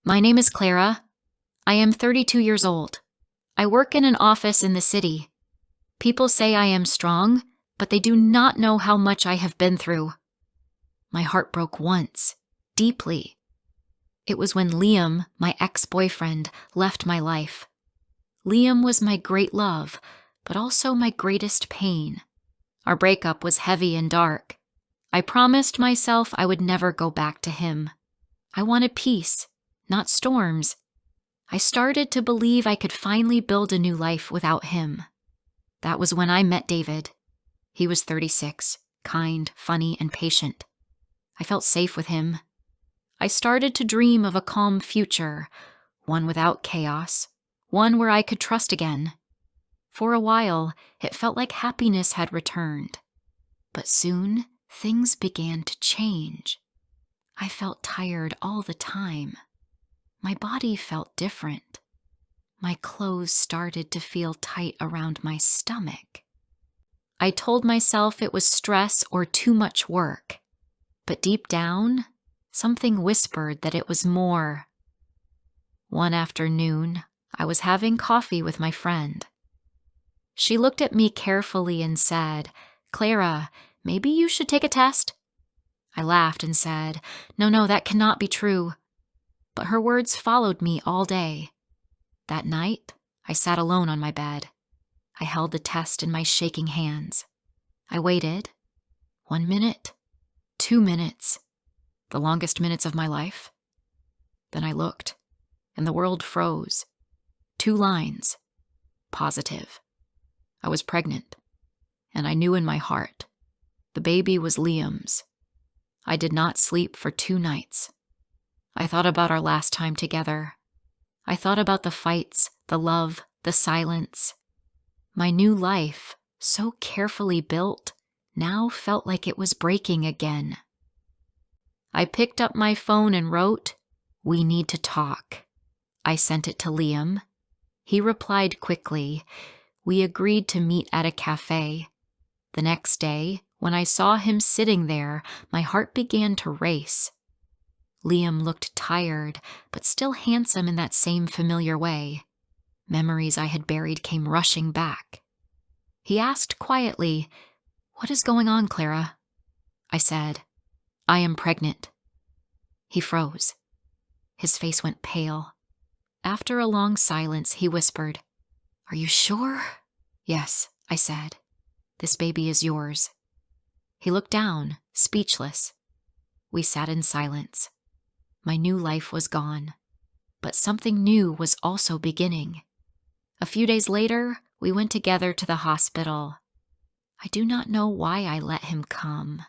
My name is Clara. I am 32 years old. I work in an office in the city. People say I am strong, but they do not know how much I have been through. My heart broke once, deeply. It was when Liam, my ex-boyfriend, left my life. Liam was my great love, but also my greatest pain. Our breakup was heavy and dark. I promised myself I would never go back to him. I wanted peace, not storms. I started to believe I could finally build a new life without him. That was when I met David. He was 36, kind, funny, and patient. I felt safe with him. I started to dream of a calm future, one without chaos, one where I could trust again. For a while, it felt like happiness had returned. But soon, things began to change. I felt tired all the time. My body felt different. My clothes started to feel tight around my stomach. I told myself it was stress or too much work. But deep down, something whispered that it was more. One afternoon, I was having coffee with my friend. She looked at me carefully and said, "Clara, maybe you should take a test." I laughed and said, No, that cannot be true." But her words followed me all day. That night, I sat alone on my bed. I held the test in my shaking hands. I waited. 1 minute, 2 minutes, the longest minutes of my life. Then I looked, and the world froze. 2 lines. Positive. I was pregnant, and I knew in my heart. The baby was Liam's. I did not sleep for 2 nights. I thought about our last time together. I thought about the fights, the love, the silence. My new life, so carefully built, now felt like it was breaking again. I picked up my phone and wrote, "We need to talk." I sent it to Liam. He replied quickly. We agreed to meet at a cafe. The next day, when I saw him sitting there, my heart began to race. Liam looked tired, but still handsome in that same familiar way. Memories I had buried came rushing back. He asked quietly, "What is going on, Clara?" I said, "I am pregnant." He froze. His face went pale. After a long silence, he whispered, "Are you sure?" "Yes," I said. "This baby is yours." He looked down, speechless. We sat in silence. My new life was gone, but something new was also beginning. A few days later, we went together to the hospital. I do not know why I let him come.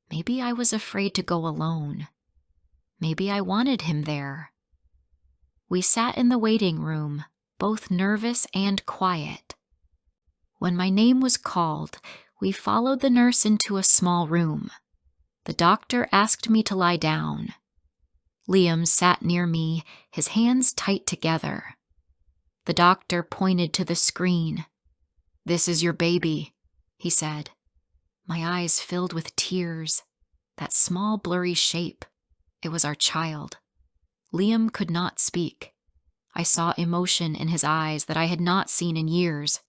Maybe I was afraid to go alone. Maybe I wanted him there. We sat in the waiting room, both nervous and quiet. When my name was called, we followed the nurse into a small room. The doctor asked me to lie down. Liam sat near me, his hands tight together. The doctor pointed to the screen. "This is your baby," he said. My eyes filled with tears. That small blurry shape. It was our child. Liam could not speak. I saw emotion in his eyes that I had not seen in years.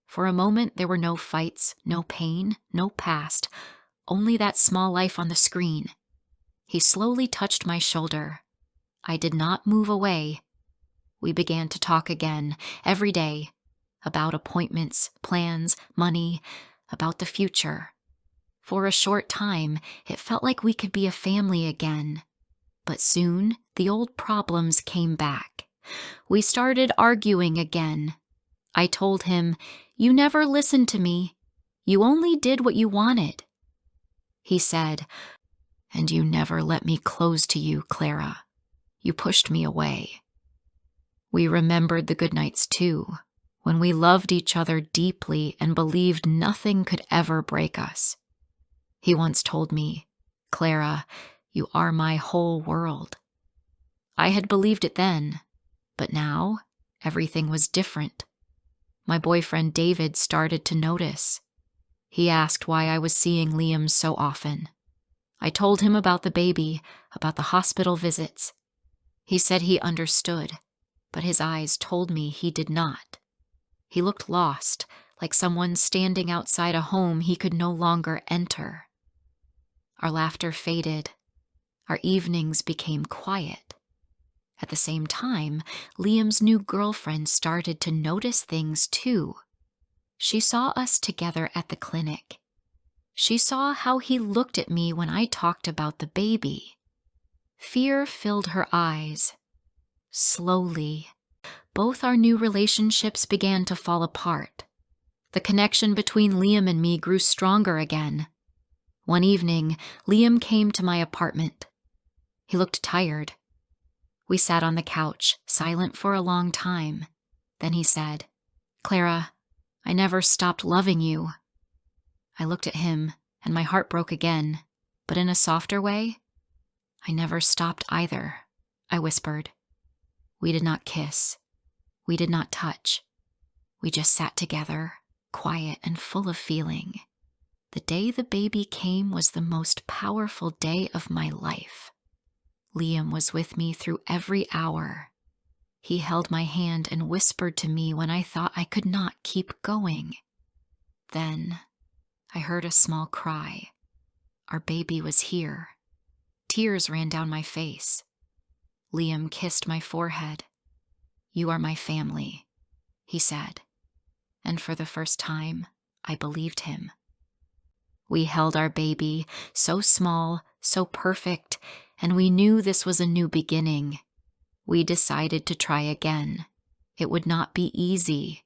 For a moment there were no fights, no pain, no past, only that small life on the screen. He slowly touched my shoulder. I did not move away. We began to talk again, every day, about appointments, plans, money, about the future. For a short time, it felt like we could be a family again. But soon, the old problems came back. We started arguing again. I told him, "You never listened to me. You only did what you wanted." He said, "And you never let me close to you, Clara. You pushed me away." We remembered the good nights too, when we loved each other deeply and believed nothing could ever break us. He once told me, "Clara, you are my whole world." I had believed it then, but now everything was different. My boyfriend David started to notice. He asked why I was seeing Liam so often. I told him about the baby, about the hospital visits. He said he understood, but his eyes told me he did not. He looked lost, like someone standing outside a home he could no longer enter. Our laughter faded. Our evenings became quiet. At the same time, Liam's new girlfriend started to notice things too. She saw us together at the clinic. She saw how he looked at me when I talked about the baby. Fear filled her eyes. Slowly, both our new relationships began to fall apart. The connection between Liam and me grew stronger again. One evening, Liam came to my apartment. He looked tired. We sat on the couch, silent for a long time. Then he said, "Clara, I never stopped loving you." I looked at him, and my heart broke again, but in a softer way. "I never stopped either," I whispered. We did not kiss. We did not touch. We just sat together, quiet and full of feeling. The day the baby came was the most powerful day of my life. Liam was with me through every hour. He held my hand and whispered to me when I thought I could not keep going. Then I heard a small cry. Our baby was here. Tears ran down my face. Liam kissed my forehead. "You are my family," he said. And for the first time, I believed him. We held our baby, so small, so perfect, and we knew this was a new beginning. We decided to try again. It would not be easy,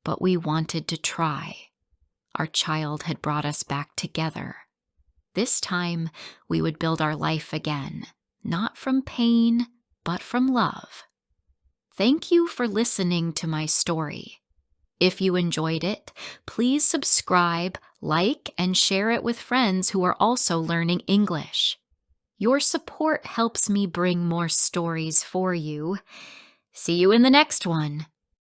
but we wanted to try. Our child had brought us back together. This time, we would build our life again, not from pain, but from love. Thank you for listening to my story. If you enjoyed it, please subscribe, like, and share it with friends who are also learning English. Your support helps me bring more stories for you. See you in the next one.